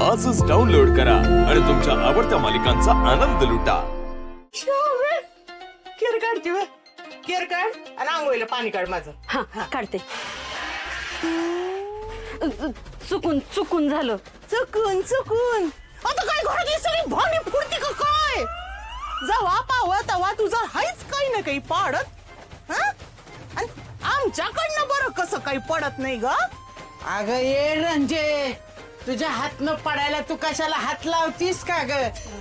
आजच डाउनलोड करा आणि तुमच्या आवडत्या मालिकांचा आनंद लुटा. केर काढते व केर काढ आणि आंघोळीला पाणी काढ माझं. हा काढते. चुकून चुकून झालं. चुकून चुकून आता काय घरातली सगळी भांडी फुडती का काय? जवा पावा तवा तुझं हायच काही ना काही पाडत हा आणि आमच्याकडनं बरं कसं काही पडत नाही ग. अगं ये रंजे, तुझ्या हात न पडायला तू कशाला हात लावतीस का ग?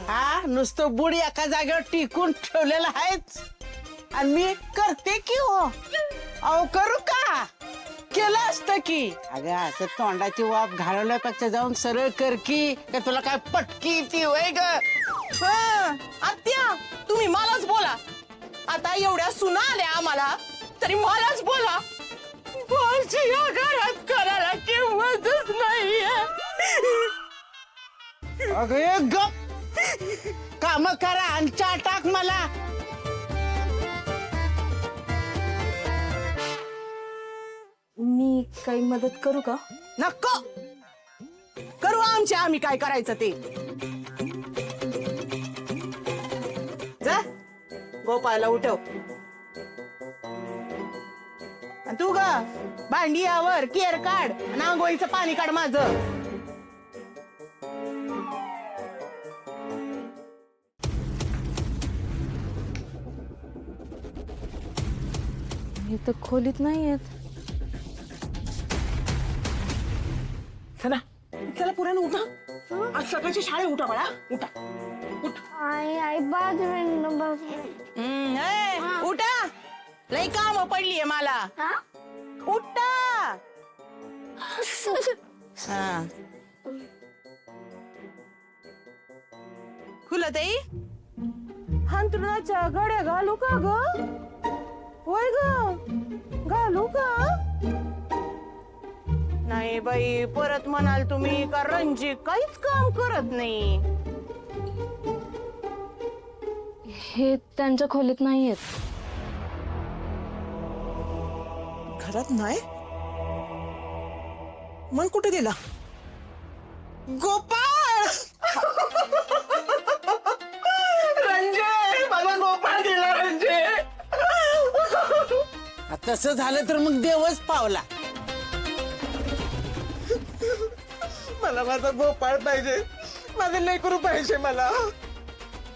हा नुसतं बुड एका जागेवर टिकून ठेवलेलं आहेच आणि मी करते की हो. अहो करू का? केलं असतं की. अगं असं तोंडाची वाफ घालवल्यापेक्षा जाऊन सरळ कर की. का तुला काय पटकी ती होय ग? आत्या तुम्ही मलाच बोला. आता एवढ्या सुना आल्या आम्हाला तरी मलाच बोला. माझी या घरात करायला किंमतच नाहीये. अगं ये गप, काम करा आणि चहा टाक मला. मी काही मदत करू का? नको करू आम्ही काय करायचं ते. जा गोपाळला उठव आणि तू ग भांडी यावर केर काढ आणि आंघोळीचं पाणी काढ माझं. हे तर खोलीत नाही आहेत. चला चला पुराण उठा. आज सकाळची शाळा उठा बाळा उठा. आई आई बाद उठा लई काम पडलीये मला. उठा. हा खुलताई हांतरुणाच्या गड्या घालू का ग? होय ग घालू का? नाही बाई परत म्हणाल तुम्ही का रंजी काहीच काम करत नाही. हे त्यांच्या खोलीत नाही आहेत. घरात नाही मग कुठे गेला? गोपाळ रंजे माझा गोपाळ गेला. रंजे तसं झालं तर मग देवच पावला. मला माझा गोपाळ पाहिजे. माझं लेकरू पाहिजे मला.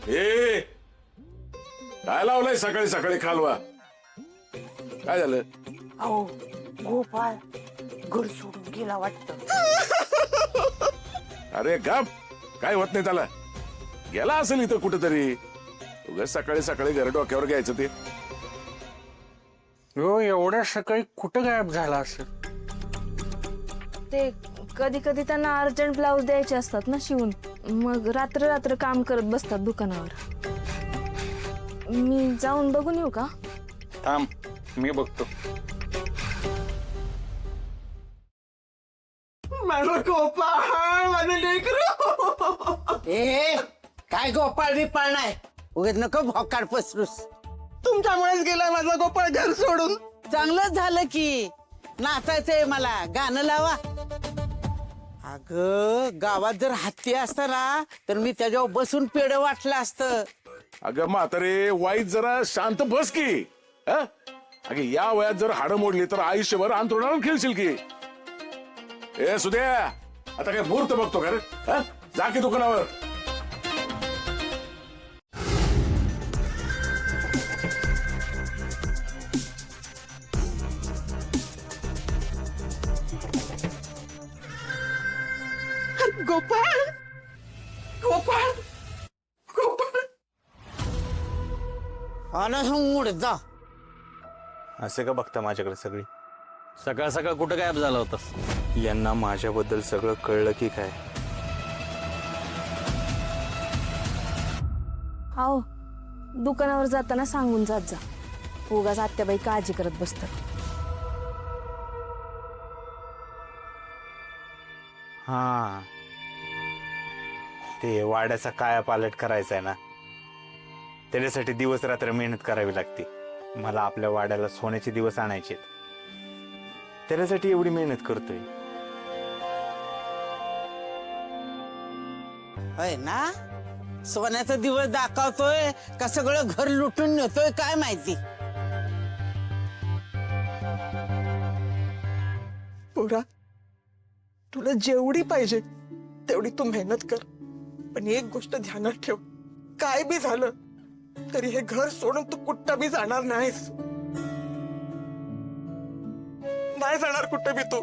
ए काय लावलंय सकाळी सकाळी खालवा? काय झालं? अहो गोपाळ घर सोडून गेला वाटतं. अरे गप, काय होत नाही त्याला. गेला असेल इथं कुठेतरी. उगाच सकाळी सकाळी घर डोक्यावर घ्यायचं ते. हो एवढ्या सकाळी कुठं गायब झाला असेल? ते कधी कधी त्यांना अर्जंट ब्लाऊज द्यायचे असतात ना शिवून. मग रात्र रात्र काम करत बसतात दुकानावर. मी जाऊन बघून येऊ का? थांब मी बघतो. माझा गोपाळ माझं लेकरू. ए काय गोपाळ बिपाळ नाही, उगत नको भोकाड पसरूस. तुमच्यामुळेच गेलाय माझा गोपाळ घर सोडून. चांगलं झालं की. नाचायचंय मला, गाणं लावा. अग गावात जर हत्ती असता ना तर मी त्याच्यावर बसून पेढ वाटलं असतं. अगं म्हातारे वाईट जरा शांत बस की. अगं या वयात जर हाडं मोडली तर आयुष्यभर अंथरुणावर खेळशील की. ए सुद्या आता काय मुहूर्त बघतो का रे? जा की दुकानावर. गोपाळ गोपाळ गोपाळ मूड जा. असे का बघता माझ्याकडे सगळी? सकाळ सकाळ कुठं गायब झाला होतास? यांना माझ्याबद्दल सगळं कळलं की काय? आओ दुकानावर जाताना सांगून जात जा. उगाच आत्याबाई काळजी करत बसतात. हा ते वाड्याचा काया पालट करायचा आहे ना, त्याच्यासाठी दिवस रात्र मेहनत करावी लागते. मला आपल्या वाड्याला सोन्याचे दिवस आणायचे, त्याच्यासाठी एवढी मेहनत करतोय. होय ना सोन्याचा दिवस दाखवतोय का सगळं घर लुटून नेतोय काय माहिती. पोरा तुला जेवढी पाहिजे तेवढी तू मेहनत कर, पण एक गोष्ट ध्यानात ठेव, काय बी झालं तरी हे घर सोडून तू कुठं बी जाणार नाहीस. नाही जाणार कुठं बी तू.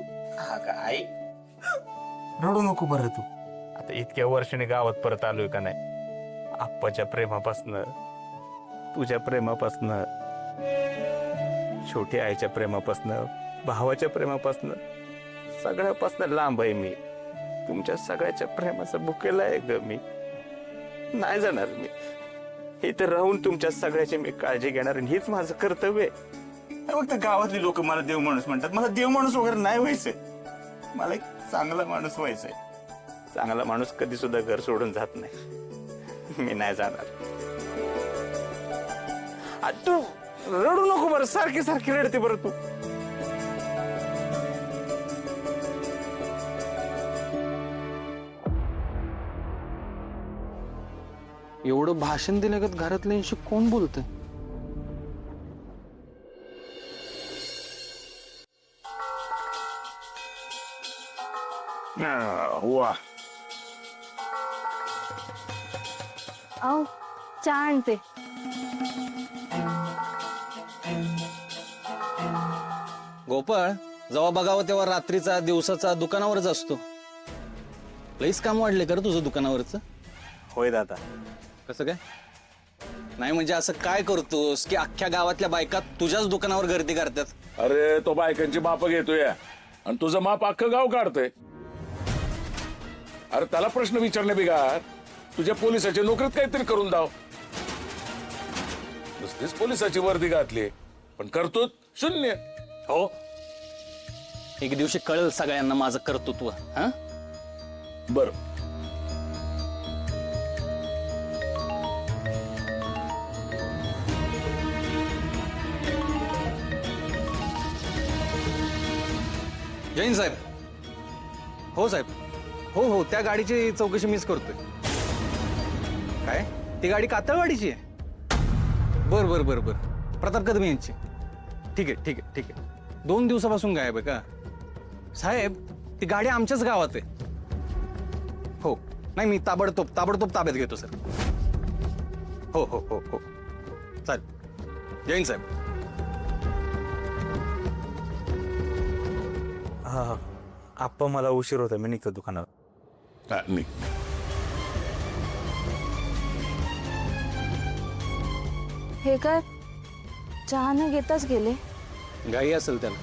आई रडू नको बरं तू. आता इतक्या वर्षाने गावात परत आलोय का नाही, आप्पाच्या प्रेमापासनं, तुझ्या प्रेमापासनं, छोटी आईच्या प्रेमापासनं, भावाच्या प्रेमापासनं, सगळ्यापासनं लांब आहे मी. तुमच्या सगळ्याच्या प्रेमाचं भुकेला आहे ग मी. नाही जाणार मी. इथं राहून तुमच्या सगळ्याची मी काळजी घेणार आणि हीच माझं कर्तव्य आहे. फक्त गावातली लोक मला देव माणूस म्हणतात. मला देव माणूस वगैरे नाही व्हायचंय. मला एक चांगला माणूस व्हायचंय. चांगला माणूस कधी सुद्धा घर सोडून जात नाही. मी नाही जाणार. तू रडू नको बरं. सारखी सारखी रडते बरं तू. एवढं भाषण दिल्यागत घरातल्यांशी कोण बोलतंय? वा अहो चहा आणते. गोपाळ जेव्हा बघावं तेव्हा रात्रीचा दिवसाचा दुकानावरच असतो. लईच काम वाढले कर तुझं दुकानावरच. होय दादा. कसं काय? नाही म्हणजे असं काय करतोस की अख्ख्या गावातल्या बायका तुझ्याच दुकानावर गर्दी करतात? अरे तो बायकांची माप घेतोय आणि तुझं माप अख्खं गाव काढतोय. अरे त्याला प्रश्न विचारणे बिगार. तुझ्या पोलिसाच्या नोकरीत काहीतरी करून दाव. नुसतीच पोलिसाची वर्दी घातली पण करतो शून्य. हो एक दिवशी कळेल सगळ्यांना माझं कर्तृत्व. हा बर जैन साहेब. हो साहेब. हो हो त्या गाडीची चौकशी मीच करतोय. काय ती गाडी कातळवाडीची आहे? बर बर बर बर प्रताप कदम यांची. ठीक आहे ठीक आहे ठीक आहे. 2 दिवसापासून गायब आहे का? साहेब ती गाडी आमच्याच गावात आहे. हो नाही मी ताबडतोब ताब्यात घेतो सर. हो हो हो हो चालेल. जैन साहेब. हा आप्पा मला उशीर होता. मी निघतो दुकानावर. नाही हे काय चहा न घेताच गेले? घाई असेल त्याला.